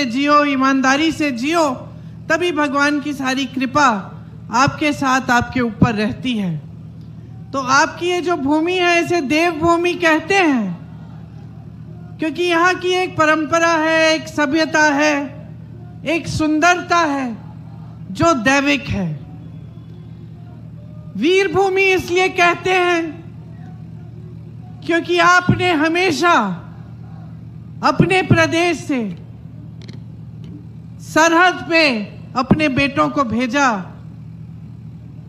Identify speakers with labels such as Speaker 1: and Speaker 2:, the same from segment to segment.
Speaker 1: जियो, ईमानदारी से जियो, तभी भगवान की सारी कृपा आपके साथ, आपके ऊपर रहती है। तो आपकी ये जो भूमि है, इसे देवभूमि कहते हैं, क्योंकि यहाँ की एक परंपरा है, एक सभ्यता है, एक सुंदरता है जो दैविक है। वीर भूमि इसलिए कहते हैं क्योंकि आपने हमेशा अपने प्रदेश से सरहद पे अपने बेटों को भेजा,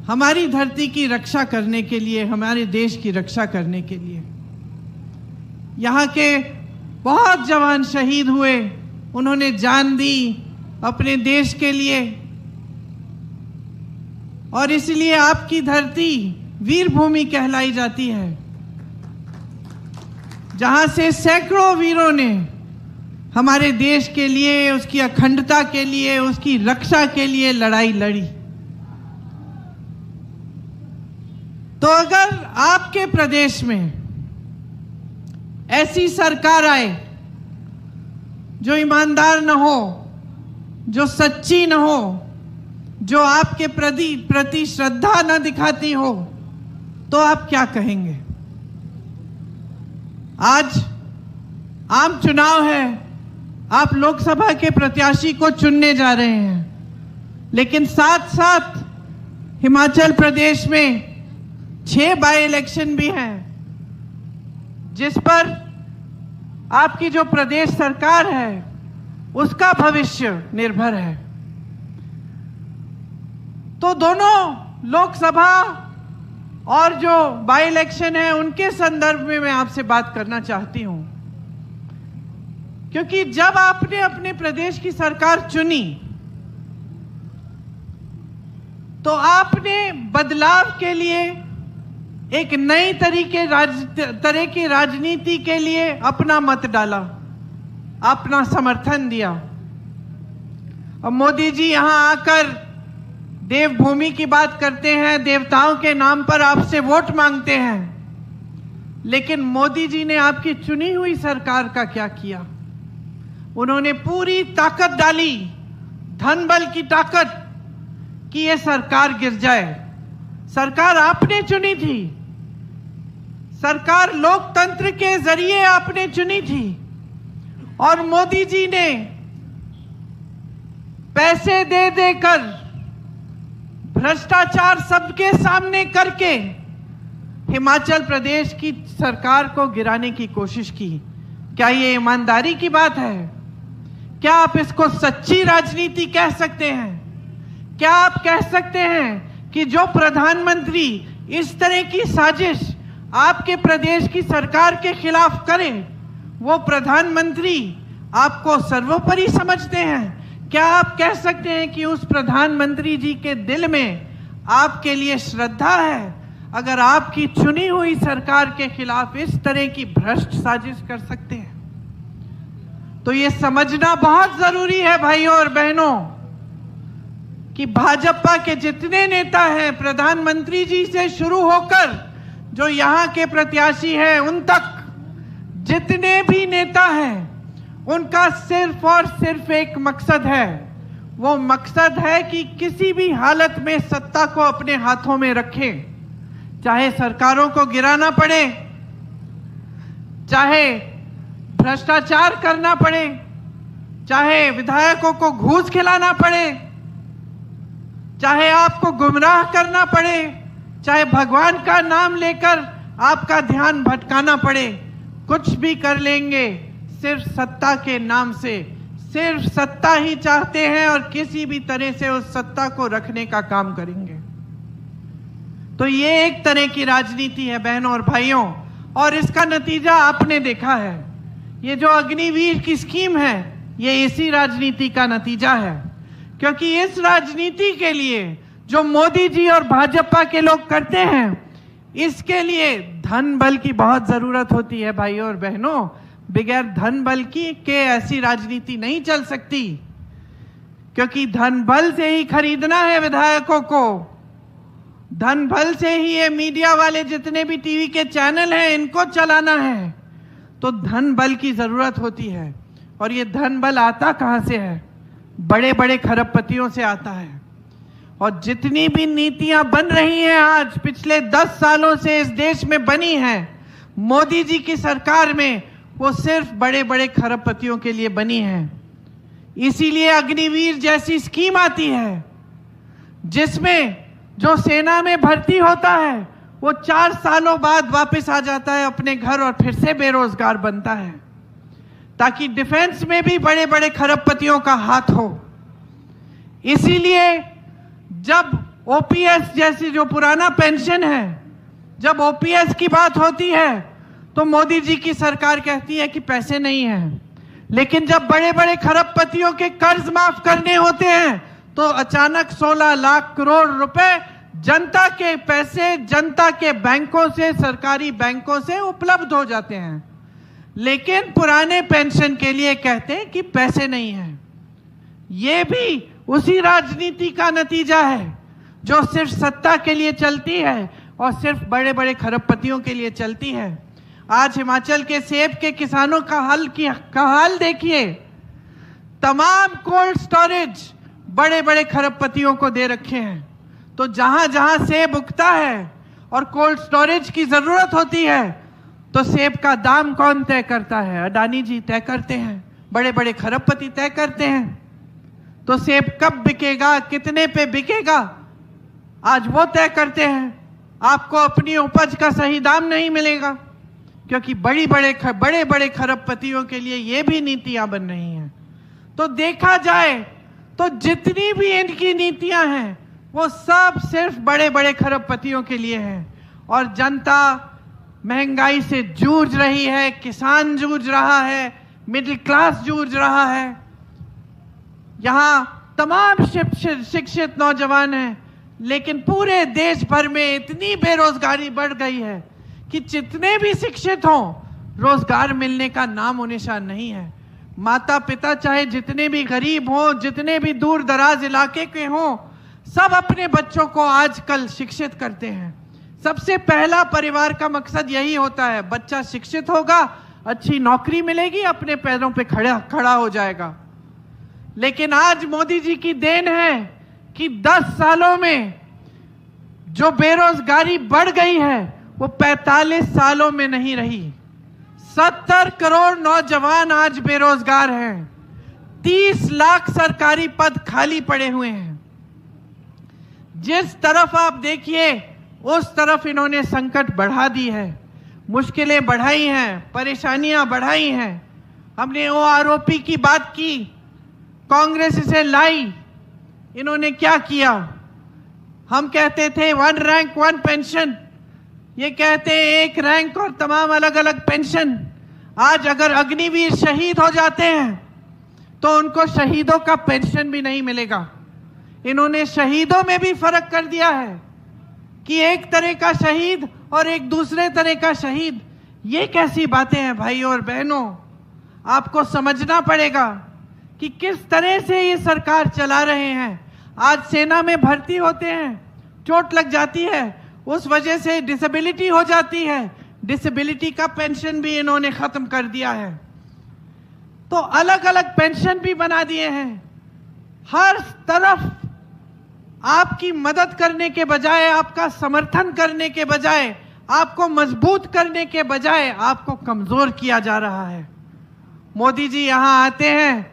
Speaker 1: हमारी धरती की रक्षा करने के लिए, हमारे देश की रक्षा करने के लिए। यहाँ के बहुत जवान शहीद हुए, उन्होंने जान दी अपने देश के लिए, और इसलिए आपकी धरती वीर भूमि कहलाई जाती है, जहां से सैकड़ों वीरों ने हमारे देश के लिए, उसकी अखंडता के लिए, उसकी रक्षा के लिए लड़ाई लड़ी। तो अगर आपके प्रदेश में ऐसी सरकार आए जो ईमानदार न हो, जो सच्ची न हो, जो आपके प्रति श्रद्धा न दिखाती हो, तो आप क्या कहेंगे? आज आम चुनाव है, आप लोकसभा के प्रत्याशी को चुनने जा रहे हैं, लेकिन साथ साथ हिमाचल प्रदेश में 6 बाई इलेक्शन भी हैं, जिस पर आपकी जो प्रदेश सरकार है उसका भविष्य निर्भर है। तो दोनों लोकसभा और जो बाई इलेक्शन है, उनके संदर्भ में मैं आपसे बात करना चाहती हूं, क्योंकि जब आपने अपने प्रदेश की सरकार चुनी तो आपने बदलाव के लिए, एक नई तरह की राजनीति के लिए अपना मत डाला, अपना समर्थन दिया। अब मोदी जी यहां आकर देवभूमि की बात करते हैं, देवताओं के नाम पर आपसे वोट मांगते हैं, लेकिन मोदी जी ने आपकी चुनी हुई सरकार का क्या किया? उन्होंने पूरी ताकत डाली, धन बल की ताकत, कि ये सरकार गिर जाए। सरकार आपने चुनी थी, सरकार लोकतंत्र के जरिए आपने चुनी थी, और मोदी जी ने पैसे दे देकर, भ्रष्टाचार सबके सामने करके हिमाचल प्रदेश की सरकार को गिराने की कोशिश की। क्या ये ईमानदारी की बात है? क्या आप इसको सच्ची राजनीति कह सकते हैं? क्या आप कह सकते हैं कि जो प्रधानमंत्री इस तरह की साजिश आपके प्रदेश की सरकार के खिलाफ करे, वो प्रधानमंत्री आपको सर्वोपरि समझते हैं? क्या आप कह सकते हैं कि उस प्रधानमंत्री जी के दिल में आपके लिए श्रद्धा है, अगर आपकी चुनी हुई सरकार के खिलाफ इस तरह की भ्रष्ट साजिश कर सकते हैं? तो ये समझना बहुत जरूरी है भाइयों और बहनों, कि भाजपा के जितने नेता हैं, प्रधानमंत्री जी से शुरू होकर जो यहाँ के प्रत्याशी हैं उन तक, जितने भी नेता हैं, उनका सिर्फ और सिर्फ एक मकसद है। वो मकसद है कि किसी भी हालत में सत्ता को अपने हाथों में रखें, चाहे सरकारों को गिराना पड़े, चाहे भ्रष्टाचार करना पड़े, चाहे विधायकों को घूस खिलाना पड़े, चाहे आपको गुमराह करना पड़े, चाहे भगवान का नाम लेकर आपका ध्यान भटकाना पड़े, कुछ भी कर लेंगे सिर्फ सत्ता के नाम से। सिर्फ सत्ता ही चाहते हैं और किसी भी तरह से उस सत्ता को रखने का काम करेंगे। तो ये एक तरह की राजनीति है बहनों और भाइयों, और इसका नतीजा आपने देखा है। ये जो अग्निवीर की स्कीम है, ये इसी राजनीति का नतीजा है, क्योंकि इस राजनीति के लिए जो मोदी जी और भाजपा के लोग करते हैं, इसके लिए धन बल की बहुत जरूरत होती है भाइयों और बहनों। बगैर धन बल के ऐसी राजनीति नहीं चल सकती, क्योंकि धन बल से ही खरीदना है विधायकों को, धन बल से ही ये मीडिया वाले जितने भी टीवी के चैनल हैं इनको चलाना है, तो धन बल की जरूरत होती है। और ये धन बल आता कहां से है? बड़े बड़े खरबपतियों से आता है। और जितनी भी नीतियां बन रही हैं आज पिछले 10 सालों से इस देश में बनी हैं मोदी जी की सरकार में, वो सिर्फ बड़े बड़े खरबपतियों के लिए बनी है। इसीलिए अग्निवीर जैसी स्कीम आती है जिसमें जो सेना में भर्ती होता है वो 4 सालों बाद वापस आ जाता है अपने घर और फिर से बेरोजगार बनता है, ताकि डिफेंस में भी बड़े बड़े खरबपतियों का हाथ हो। इसीलिए जब ओपीएस जैसी जो पुराना पेंशन है, जब ओपीएस की बात होती है तो मोदी जी की सरकार कहती है कि पैसे नहीं हैं, लेकिन जब बड़े बड़े खरबपतियों के कर्ज माफ करने होते हैं तो अचानक 16 लाख करोड़ रुपए जनता के पैसे जनता के बैंकों से, सरकारी बैंकों से उपलब्ध हो जाते हैं। लेकिन पुराने पेंशन के लिए कहते हैं कि पैसे नहीं हैं। ये भी उसी राजनीति का नतीजा है जो सिर्फ सत्ता के लिए चलती है और सिर्फ बड़े बड़े खरबपतियों के लिए चलती है। आज हिमाचल के सेब के किसानों का हाल देखिए। तमाम कोल्ड स्टोरेज बड़े बड़े खरबपतियों को दे रखे हैं। तो जहां जहां सेब उगता है और कोल्ड स्टोरेज की जरूरत होती है तो सेब का दाम कौन तय करता है? अडानी जी तय करते हैं, बड़े बड़े खरबपति तय करते हैं। तो सेब कब बिकेगा, कितने पे बिकेगा, आज वो तय करते हैं। आपको अपनी उपज का सही दाम नहीं मिलेगा क्योंकि बड़े बड़े खरबपतियों के लिए ये भी नीतियां बन रही हैं। तो देखा जाए तो जितनी भी इनकी नीतियां हैं वो सब सिर्फ बड़े बड़े खरबपतियों के लिए हैं। और जनता महंगाई से जूझ रही है, किसान जूझ रहा है, मिडिल क्लास जूझ रहा है। यहां तमाम शिक्षित नौजवान हैं, लेकिन पूरे देश भर में इतनी बेरोजगारी बढ़ गई है कि जितने भी शिक्षित हों रोजगार मिलने का नामो निशान नहीं है। माता पिता चाहे जितने भी गरीब हों, जितने भी दूर दराज इलाके के हों, सब अपने बच्चों को आजकल शिक्षित करते हैं। सबसे पहला परिवार का मकसद यही होता है, बच्चा शिक्षित होगा, अच्छी नौकरी मिलेगी, अपने पैरों पे खड़ा हो जाएगा। लेकिन आज मोदी जी की देन है कि 10 सालों में जो बेरोजगारी बढ़ गई है वो 45 सालों में नहीं रही। 70 करोड़ नौजवान आज बेरोजगार हैं। 30 लाख सरकारी पद खाली पड़े हुए हैं। जिस तरफ आप देखिए उस तरफ इन्होंने संकट बढ़ा दी है, मुश्किलें बढ़ाई हैं, परेशानियां बढ़ाई हैं। हमने ओआरओपी की बात की, कांग्रेस इसे लाई, इन्होंने क्या किया? हम कहते थे 1 रैंक 1 पेंशन, ये कहते हैं 1 रैंक और तमाम अलग अलग पेंशन। आज अगर अग्निवीर शहीद हो जाते हैं तो उनको शहीदों का पेंशन भी नहीं मिलेगा। इन्होंने शहीदों में भी फर्क कर दिया है कि एक तरह का शहीद और एक दूसरे तरह का शहीद। ये कैसी बातें हैं भाई और बहनों? आपको समझना पड़ेगा कि किस तरह से ये सरकार चला रहे हैं। आज सेना में भर्ती होते हैं, चोट लग जाती है, उस वजह से डिसेबिलिटी हो जाती है, डिसेबिलिटी का पेंशन भी इन्होंने खत्म कर दिया है। तो अलग अलग पेंशन भी बना दिए हैं। हर तरफ आपकी मदद करने के बजाय, आपका समर्थन करने के बजाय, आपको मजबूत करने के बजाय आपको कमजोर किया जा रहा है। मोदी जी यहां आते हैं,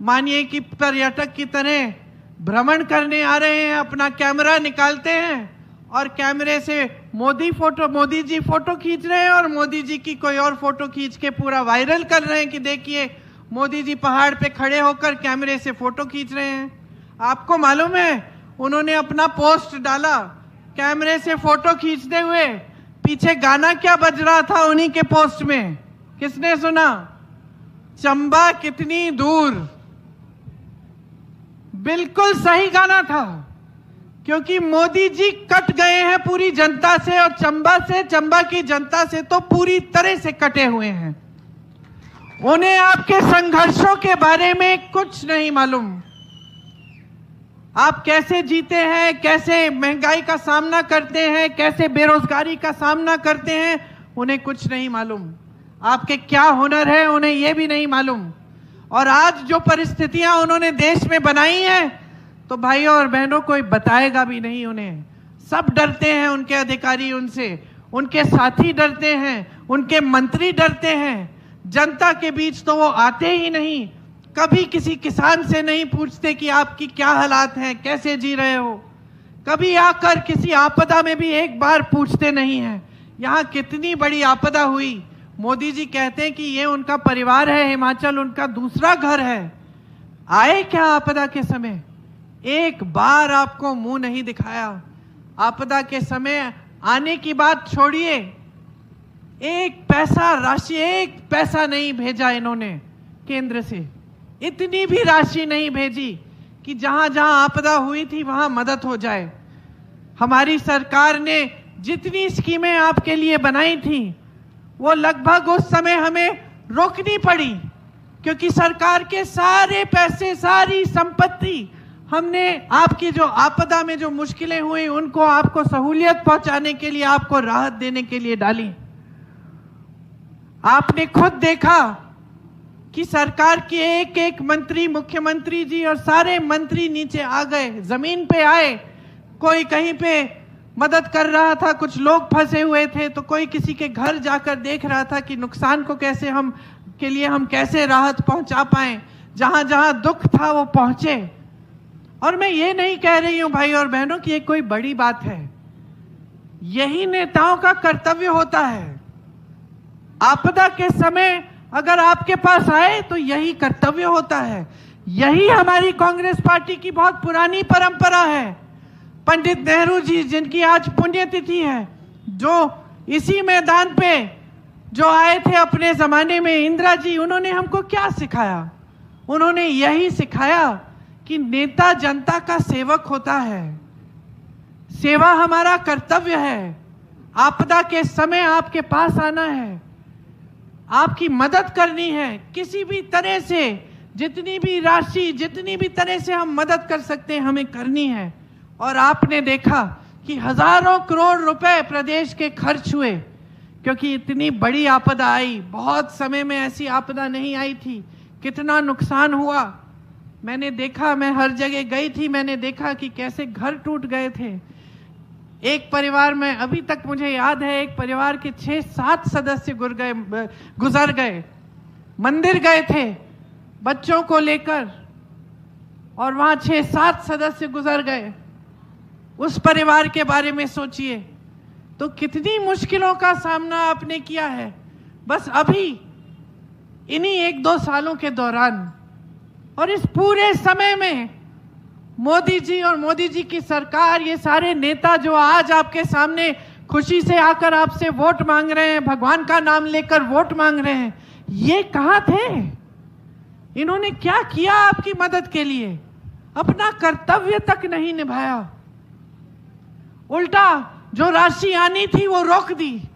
Speaker 1: मानिए कि पर्यटक की तरह भ्रमण करने आ रहे हैं, अपना कैमरा निकालते हैं और कैमरे से मोदी जी फोटो खींच रहे हैं और मोदी जी की कोई और फोटो खींच के पूरा वायरल कर रहे हैं कि देखिए मोदी जी पहाड़ पे खड़े होकर कैमरे से फोटो खींच रहे हैं। आपको मालूम है उन्होंने अपना पोस्ट डाला कैमरे से फोटो खींचते हुए, पीछे गाना क्या बज रहा था उन्हीं के पोस्ट में? किसने सुना? चंबा कितनी दूर। बिल्कुल सही गाना था, क्योंकि मोदी जी कट गए हैं पूरी जनता से और चंबा की जनता से तो पूरी तरह से कटे हुए हैं। उन्हें आपके संघर्षों के बारे में कुछ नहीं मालूम। आप कैसे जीते हैं, कैसे महंगाई का सामना करते हैं, कैसे बेरोजगारी का सामना करते हैं, उन्हें कुछ नहीं मालूम। आपके क्या हुनर है उन्हें यह भी नहीं मालूम। और आज जो परिस्थितियां उन्होंने देश में बनाई हैं, तो भाइयों और बहनों कोई बताएगा भी नहीं उन्हें। सब डरते हैं, उनके अधिकारी उनसे, उनके साथी डरते हैं, उनके मंत्री डरते हैं। जनता के बीच तो वो आते ही नहीं, कभी किसी किसान से नहीं पूछते कि आपकी क्या हालात हैं, कैसे जी रहे हो। कभी आकर किसी आपदा में भी एक बार पूछते नहीं हैं। यहाँ कितनी बड़ी आपदा हुई, मोदी जी कहते हैं कि ये उनका परिवार है, हिमाचल उनका दूसरा घर है। आए क्या आपदा के समय? एक बार आपको मुंह नहीं दिखाया। आपदा के समय आने की बात छोड़िए, एक पैसा राशि, एक पैसा नहीं भेजा इन्होंने केंद्र से। इतनी भी राशि नहीं भेजी कि जहां जहां आपदा हुई थी वहां मदद हो जाए। हमारी सरकार ने जितनी स्कीमें आपके लिए बनाई थी, वो लगभग उस समय हमें रोकनी पड़ी, क्योंकि सरकार के सारे पैसे, सारी संपत्ति हमने आपकी जो आपदा में जो मुश्किलें हुई उनको आपको सहूलियत पहुंचाने के लिए, आपको राहत देने के लिए डाली। आपने खुद देखा कि सरकार के एक एक मंत्री, मुख्यमंत्री जी और सारे मंत्री नीचे आ गए, जमीन पे आए। कोई कहीं पे मदद कर रहा था, कुछ लोग फंसे हुए थे तो कोई किसी के घर जाकर देख रहा था कि नुकसान को कैसे हम कैसे राहत पहुंचा पाए। जहां जहां दुख था वो पहुंचे। और मैं ये नहीं कह रही हूं भाई और बहनों कि ये कोई बड़ी बात है, यही नेताओं का कर्तव्य होता है। आपदा के समय अगर आपके पास आए तो यही कर्तव्य होता है। यही हमारी कांग्रेस पार्टी की बहुत पुरानी परंपरा है। पंडित नेहरू जी, जिनकी आज पुण्यतिथि है, जो इसी मैदान पे जो आए थे अपने जमाने में, इंदिरा जी, उन्होंने हमको क्या सिखाया? उन्होंने यही सिखाया कि नेता जनता का सेवक होता है, सेवा हमारा कर्तव्य है। आपदा के समय आपके पास आना है, आपकी मदद करनी है किसी भी तरह से। जितनी भी राशि, जितनी भी तरह से हम मदद कर सकते हैं हमें करनी है। और आपने देखा कि हजारों करोड़ रुपए प्रदेश के खर्च हुए, क्योंकि इतनी बड़ी आपदा आई। बहुत समय में ऐसी आपदा नहीं आई थी। कितना नुकसान हुआ मैंने देखा। मैं हर जगह गई थी, मैंने देखा कि कैसे घर टूट गए थे। एक परिवार में अभी तक मुझे याद है, एक परिवार के 6-7 सदस्य गुजर गए। मंदिर गए थे बच्चों को लेकर और वहां 6-7 सदस्य गुजर गए। उस परिवार के बारे में सोचिए तो कितनी मुश्किलों का सामना आपने किया है बस अभी इन्हीं 1-2 सालों के दौरान। और इस पूरे समय में मोदी जी और मोदी जी की सरकार, ये सारे नेता जो आज आपके सामने खुशी से आकर आपसे वोट मांग रहे हैं, भगवान का नाम लेकर वोट मांग रहे हैं, ये कहां थे? इन्होंने क्या किया आपकी मदद के लिए? अपना कर्तव्य तक नहीं निभाया। उल्टा जो राशि आनी थी वो रोक दी।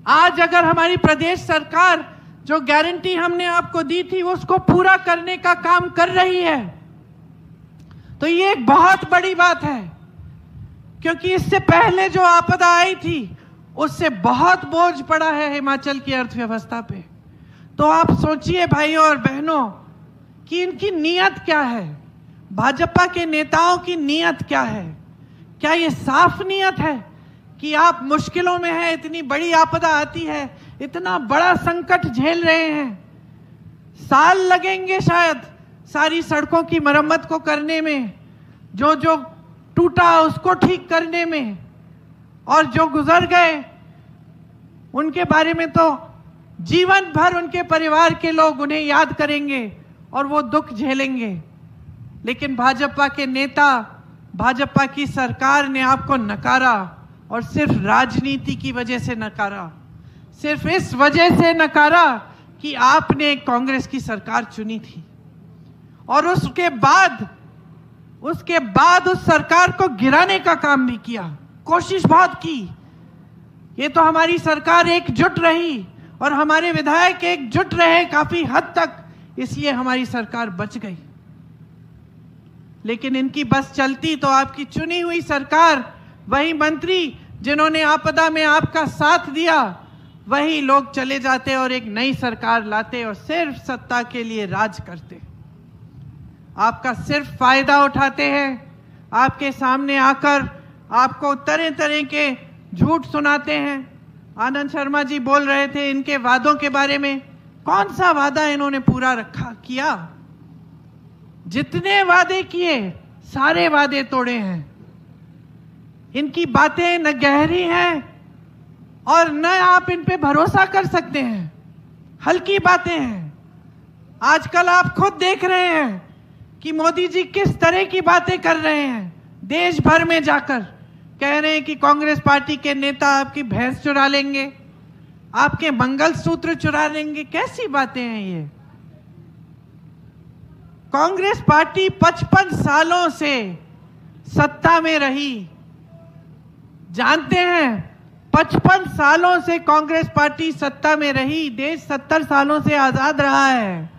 Speaker 1: आज अगर हमारी प्रदेश सरकार जो गारंटी हमने आपको दी थी उसको पूरा करने का काम कर रही है, तो ये एक बहुत बड़ी बात है। क्योंकि इससे पहले जो आपदा आई थी उससे बहुत बोझ पड़ा है हिमाचल की अर्थव्यवस्था पे। तो आप सोचिए भाइयों और बहनों कि इनकी नीयत क्या है, भाजपा के नेताओं की नीयत क्या है। क्या ये साफ नीयत है कि आप मुश्किलों में हैं, इतनी बड़ी आपदा आती है, इतना बड़ा संकट झेल रहे हैं, साल लगेंगे शायद सारी सड़कों की मरम्मत को करने में, जो जो टूटा उसको ठीक करने में, और जो गुजर गए उनके बारे में तो जीवन भर उनके परिवार के लोग उन्हें याद करेंगे और वो दुख झेलेंगे। लेकिन भाजपा के नेता, भाजपा की सरकार ने आपको नकारा, और सिर्फ राजनीति की वजह से नकारा। सिर्फ इस वजह से नकारा कि आपने कांग्रेस की सरकार चुनी थी, और उसके बाद उस सरकार को गिराने का काम भी किया, कोशिश बहुत की। ये तो हमारी सरकार एकजुट रही और हमारे विधायक एकजुट रहे काफी हद तक, इसलिए हमारी सरकार बच गई। लेकिन इनकी बस चलती तो आपकी चुनी हुई सरकार, वही मंत्री जिन्होंने आपदा में आपका साथ दिया, वही लोग चले जाते और एक नई सरकार लाते और सिर्फ सत्ता के लिए राज करते। आपका सिर्फ फायदा उठाते हैं, आपके सामने आकर आपको तरह तरह के झूठ सुनाते हैं। आनंद शर्मा जी बोल रहे थे इनके वादों के बारे में, कौन सा वादा इन्होंने पूरा किया? जितने वादे किए सारे वादे तोड़े हैं। इनकी बातें न गहरी हैं और न आप इन पे भरोसा कर सकते हैं, हल्की बातें हैं। आजकल आप खुद देख रहे हैं कि मोदी जी किस तरह की बातें कर रहे हैं। देश भर में जाकर कह रहे हैं कि कांग्रेस पार्टी के नेता आपकी भैंस चुरा लेंगे, आपके मंगलसूत्र चुरा लेंगे। कैसी बातें हैं ये? कांग्रेस पार्टी 55 सालों से सत्ता में रही, जानते हैं 55 सालों से कांग्रेस पार्टी सत्ता में रही। देश 70 सालों से आजाद रहा है।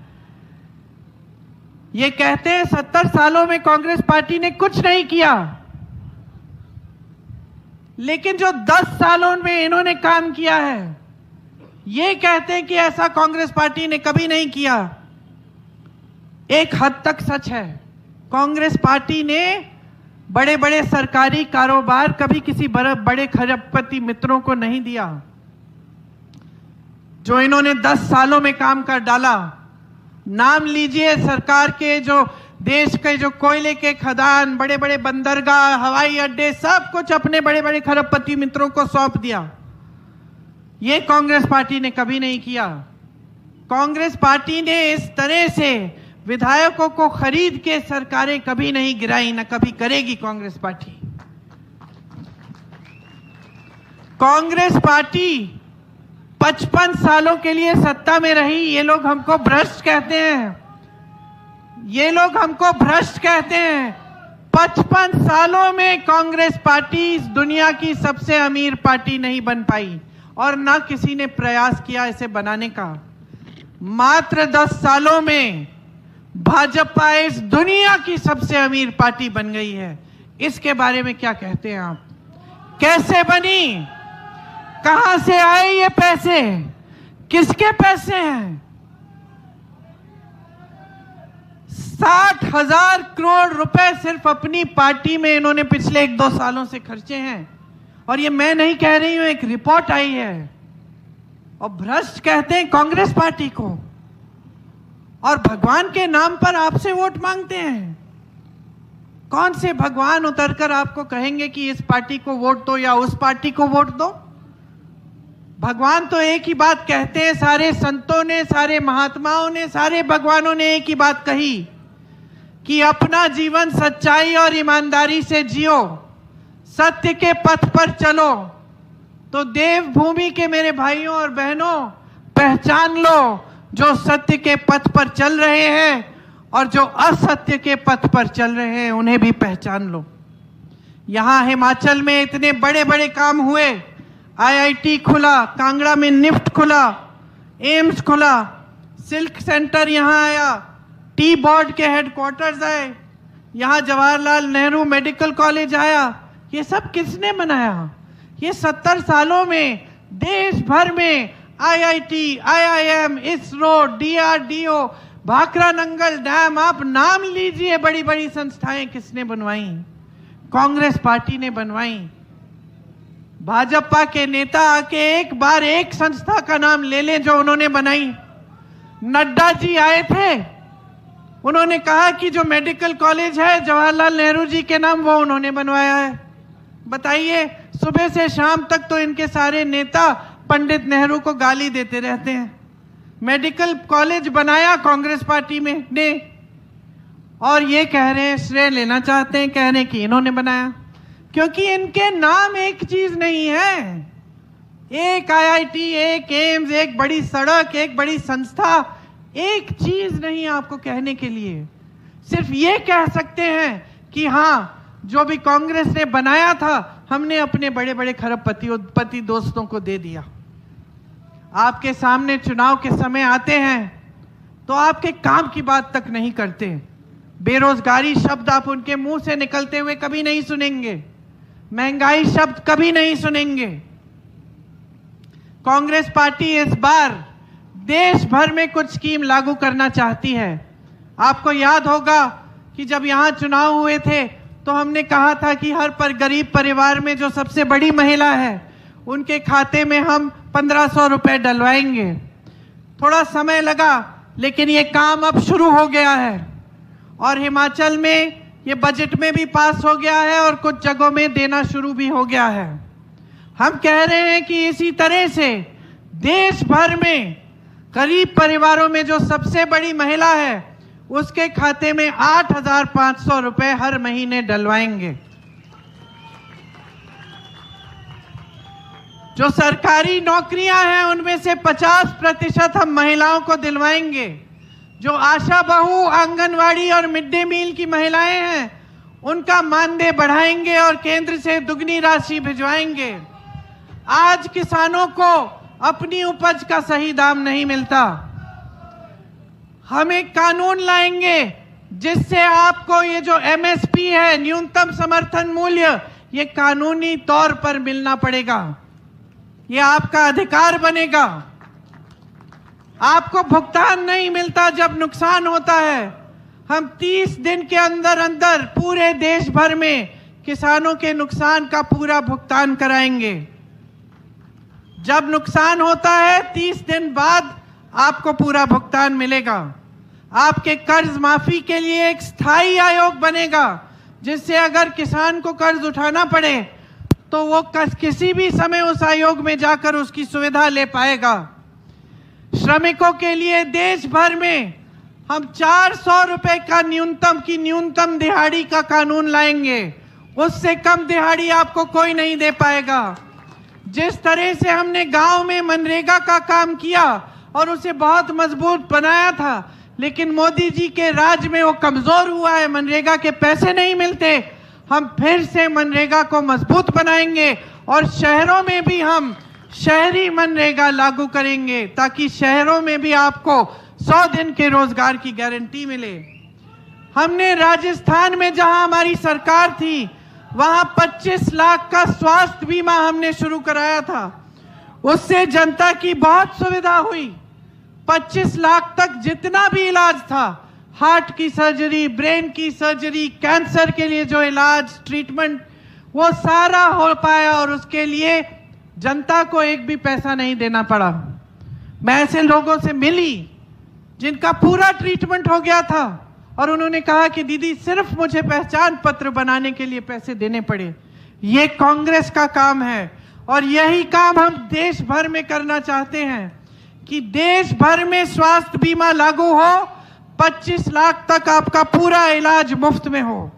Speaker 1: ये कहते हैं 70 सालों में कांग्रेस पार्टी ने कुछ नहीं किया, लेकिन जो 10 सालों में इन्होंने काम किया है, ये कहते हैं कि ऐसा कांग्रेस पार्टी ने कभी नहीं किया। एक हद तक सच है, कांग्रेस पार्टी ने बड़े बड़े सरकारी कारोबार कभी किसी बड़े खरबपति मित्रों को नहीं दिया। जो इन्होंने 10 सालों में काम कर डाला, नाम लीजिए सरकार के, जो देश के जो कोयले के खदान, बड़े बड़े बंदरगाह, हवाई अड्डे, सब कुछ अपने बड़े बड़े खरबपति मित्रों को सौंप दिया। ये कांग्रेस पार्टी ने कभी नहीं किया। कांग्रेस पार्टी ने इस तरह से विधायकों को खरीद के सरकारें कभी नहीं गिराई, न कभी करेगी कांग्रेस पार्टी। कांग्रेस पार्टी 55 सालों के लिए सत्ता में रही। ये लोग हमको भ्रष्ट कहते हैं, ये लोग हमको भ्रष्ट कहते हैं। 55 सालों में कांग्रेस पार्टी इस दुनिया की सबसे अमीर पार्टी नहीं बन पाई और ना किसी ने प्रयास किया इसे बनाने का। मात्र 10 सालों में भाजपा इस दुनिया की सबसे अमीर पार्टी बन गई है। इसके बारे में क्या कहते हैं आप? कैसे बनी? कहां से आए ये पैसे? किसके पैसे हैं? 60,000 करोड़ रुपए सिर्फ अपनी पार्टी में इन्होंने पिछले 1-2 सालों से खर्चे हैं। और ये मैं नहीं कह रही हूं, एक रिपोर्ट आई है। और भ्रष्ट कहते हैं कांग्रेस पार्टी को, और भगवान के नाम पर आपसे वोट मांगते हैं। कौन से भगवान उतरकर आपको कहेंगे कि इस पार्टी को वोट दो या उस पार्टी को वोट दो? भगवान तो एक ही बात कहते हैं। सारे संतों ने, सारे महात्माओं ने, सारे भगवानों ने एक ही बात कही कि अपना जीवन सच्चाई और ईमानदारी से जियो, सत्य के पथ पर चलो। तो देवभूमि के मेरे भाइयों और बहनों, पहचान लो जो सत्य के पथ पर चल रहे हैं और जो असत्य के पथ पर चल रहे हैं उन्हें भी पहचान लो। यहां हिमाचल में इतने बड़े बड़े काम हुए। आईआईटी खुला, कांगड़ा में निफ्ट खुला, एम्स खुला, सिल्क सेंटर यहां आया, टी बोर्ड के हेडक्वार्टर्स आए, यहां जवाहरलाल नेहरू मेडिकल कॉलेज आया। ये सब किसने बनाया? ये 70 सालों में देश भर में IIT, IIM, ISRO, DRDO, Bhakra Nangal dam, आप नाम लीजिए, बड़ी बड़ी संस्थाएं किसने बनवाई? कांग्रेस पार्टी ने बनवाई। भाजपा के नेता आके एक बार एक संस्था का नाम ले लें जो उन्होंने बनाई। नड्डा जी आए थे, उन्होंने कहा कि जो मेडिकल कॉलेज है जवाहरलाल नेहरू जी के नाम, वो उन्होंने बनवाया है। बताइए, सुबह से शाम तक तो इनके सारे नेता पंडित नेहरू को गाली देते रहते हैं। मेडिकल कॉलेज बनाया कांग्रेस पार्टी में ने, और ये कह रहे हैं, श्रेय लेना चाहते हैं, कह रहे हैं कि इन्होंने बनाया। क्योंकि इनके नाम एक चीज नहीं है। एक आईआईटी, एक एम्स, एक बड़ी सड़क, एक बड़ी संस्था, एक चीज नहीं आपको कहने के लिए। सिर्फ ये कह सकते हैं कि हाँ, जो भी कांग्रेस ने बनाया था हमने अपने बड़े बड़े खरबपति दोस्तों को दे दिया। आपके सामने चुनाव के समय आते हैं तो आपके काम की बात तक नहीं करते। बेरोजगारी शब्द आप उनके मुंह से निकलते हुए कभी नहीं सुनेंगे, महंगाई शब्द कभी नहीं सुनेंगे। कांग्रेस पार्टी इस बार देश भर में कुछ स्कीम लागू करना चाहती है। आपको याद होगा कि जब यहाँ चुनाव हुए थे तो हमने कहा था कि हर गरीब परिवार में जो सबसे बड़ी महिला है उनके खाते में हम 1500 रुपए डलवाएंगे। थोड़ा समय लगा, लेकिन ये काम अब शुरू हो गया है और हिमाचल में ये बजट में भी पास हो गया है और कुछ जगहों में देना शुरू भी हो गया है। हम कह रहे हैं कि इसी तरह से देश भर में गरीब परिवारों में जो सबसे बड़ी महिला है उसके खाते में 8,500 रुपए हर महीने डलवाएंगे। जो सरकारी नौकरियां हैं उनमें से 50% हम महिलाओं को दिलवाएंगे। जो आशा बहू, आंगनवाड़ी और मिड डे मील की महिलाएं हैं उनका मानदेय बढ़ाएंगे और केंद्र से दुगनी राशि भिजवाएंगे। आज किसानों को अपनी उपज का सही दाम नहीं मिलता। हम एक कानून लाएंगे जिससे आपको ये जो एमएसपी है, न्यूनतम समर्थन मूल्य, ये कानूनी तौर पर मिलना पड़ेगा। ये आपका अधिकार बनेगा। आपको भुगतान नहीं मिलता जब नुकसान होता है। हम 30 दिन के अंदर अंदर पूरे देश भर में किसानों के नुकसान का पूरा भुगतान कराएंगे। जब नुकसान होता है 30 दिन बाद आपको पूरा भुगतान मिलेगा। आपके कर्ज माफी के लिए एक स्थायी आयोग बनेगा जिससे अगर किसान को कर्ज उठाना पड़े तो वो किसी भी समय उस आयोग में जाकर उसकी सुविधा ले पाएगा। श्रमिकों के लिए देश भर में हम 400 रुपए का न्यूनतम दिहाड़ी का कानून लाएंगे। उससे कम दिहाड़ी आपको कोई नहीं दे पाएगा। जिस तरह से हमने गांव में मनरेगा का काम किया और उसे बहुत मजबूत बनाया था, लेकिन मोदी जी के राज में वो कमजोर हुआ है, मनरेगा के पैसे नहीं मिलते। हम फिर से मनरेगा को मजबूत बनाएंगे और शहरों में भी हम शहरी मनरेगा लागू करेंगे ताकि शहरों में भी आपको 100 दिन के रोजगार की गारंटी मिले। हमने राजस्थान में जहां हमारी सरकार थी वहां 25 लाख का स्वास्थ्य बीमा हमने शुरू कराया था। उससे जनता की बहुत सुविधा हुई। 25 लाख तक जितना भी इलाज था, हार्ट की सर्जरी, ब्रेन की सर्जरी, कैंसर के लिए जो इलाज, ट्रीटमेंट, वो सारा हो पाया और उसके लिए जनता को एक भी पैसा नहीं देना पड़ा। मैं ऐसे लोगों से मिली जिनका पूरा ट्रीटमेंट हो गया था और उन्होंने कहा कि दीदी सिर्फ मुझे पहचान पत्र बनाने के लिए पैसे देने पड़े। ये कांग्रेस का काम है और यही काम हम देश भर में करना चाहते हैं कि देश भर में स्वास्थ्य बीमा लागू हो, 25 लाख तक आपका पूरा इलाज मुफ्त में हो।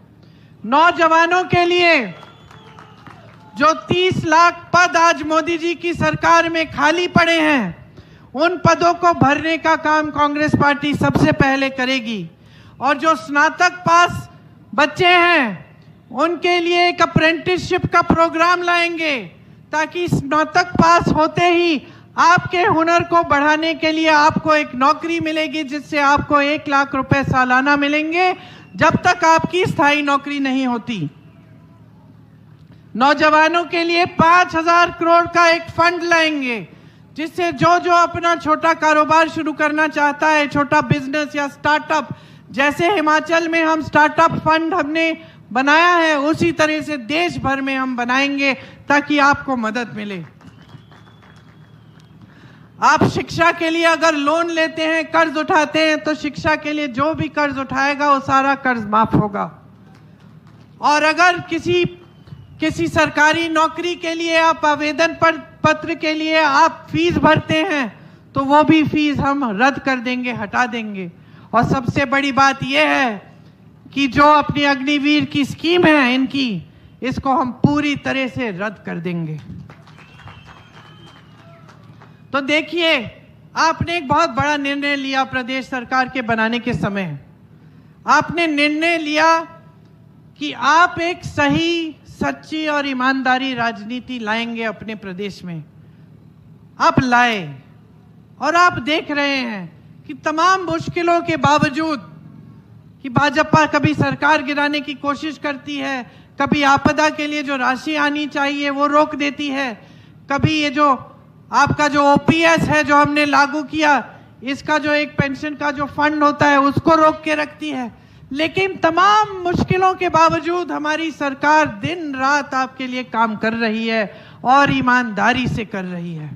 Speaker 1: नौजवानों के लिए जो 30 लाख पद आज मोदी जी की सरकार में खाली पड़े हैं, उन पदों को भरने का काम कांग्रेस पार्टी सबसे पहले करेगी। और जो स्नातक पास बच्चे हैं उनके लिए एक अप्रेंटिसशिप का प्रोग्राम लाएंगे ताकि स्नातक पास होते ही आपके हुनर को बढ़ाने के लिए आपको एक नौकरी मिलेगी जिससे आपको 1 लाख रुपए सालाना मिलेंगे जब तक आपकी स्थायी नौकरी नहीं होती। नौजवानों के लिए 5,000 करोड़ का एक फंड लाएंगे जिससे जो अपना छोटा कारोबार शुरू करना चाहता है, छोटा बिजनेस या स्टार्टअप, जैसे हिमाचल में हम स्टार्टअप फंड हमने बनाया है उसी तरह से देश भर में हम बनाएंगे ताकि आपको मदद मिले। आप शिक्षा के लिए अगर लोन लेते हैं, कर्ज उठाते हैं, तो शिक्षा के लिए जो भी कर्ज उठाएगा वो सारा कर्ज माफ होगा। और अगर किसी सरकारी नौकरी के लिए आप आवेदन पत्र के लिए आप फीस भरते हैं तो वो भी फीस हम रद्द कर देंगे, हटा देंगे। और सबसे बड़ी बात यह है कि जो अपनी अग्निवीर की स्कीम है इनकी, इसको हम पूरी तरह से रद्द कर देंगे। तो देखिए, आपने एक बहुत बड़ा निर्णय लिया प्रदेश सरकार के बनाने के समय। आपने निर्णय लिया कि आप एक सही, सच्ची और ईमानदारी राजनीति लाएंगे अपने प्रदेश में। आप लाए और आप देख रहे हैं कि तमाम मुश्किलों के बावजूद कि भाजपा कभी सरकार गिराने की कोशिश करती है, कभी आपदा के लिए जो राशि आनी चाहिए वो रोक देती है, कभी ये जो आपका जो ओपीएस है जो हमने लागू किया, इसका जो एक पेंशन का जो फंड होता है उसको रोक के रखती है। लेकिन तमाम मुश्किलों के बावजूद हमारी सरकार दिन रात आपके लिए काम कर रही है और ईमानदारी से कर रही है।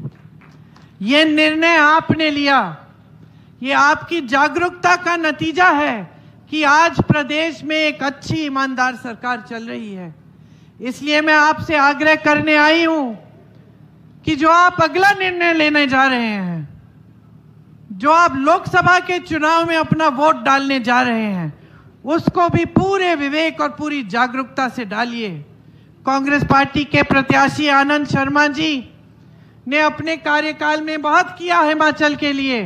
Speaker 1: ये निर्णय आपने लिया, ये आपकी जागरूकता का नतीजा है कि आज प्रदेश में एक अच्छी ईमानदार सरकार चल रही है। इसलिए मैं आपसे आग्रह करने आई हूं कि जो आप अगला निर्णय लेने जा रहे हैं, जो आप लोकसभा के चुनाव में अपना वोट डालने जा रहे हैं, उसको भी पूरे विवेक और पूरी जागरूकता से डालिए। कांग्रेस पार्टी के प्रत्याशी आनंद शर्मा जी ने अपने कार्यकाल में बहुत किया हिमाचल के लिए।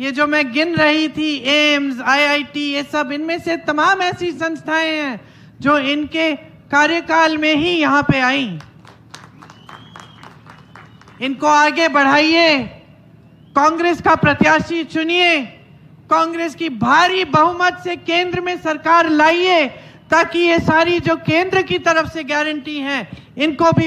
Speaker 1: ये जो मैं गिन रही थी, एम्स, आईआईटी, ये सब, इनमें से तमाम ऐसी संस्थाएं हैं जो इनके कार्यकाल में ही यहां पे आई। इनको आगे बढ़ाइए, कांग्रेस का प्रत्याशी चुनिए, कांग्रेस की भारी बहुमत से केंद्र में सरकार लाइए, ताकि ये सारी जो केंद्र की तरफ से गारंटी हैं इनको भी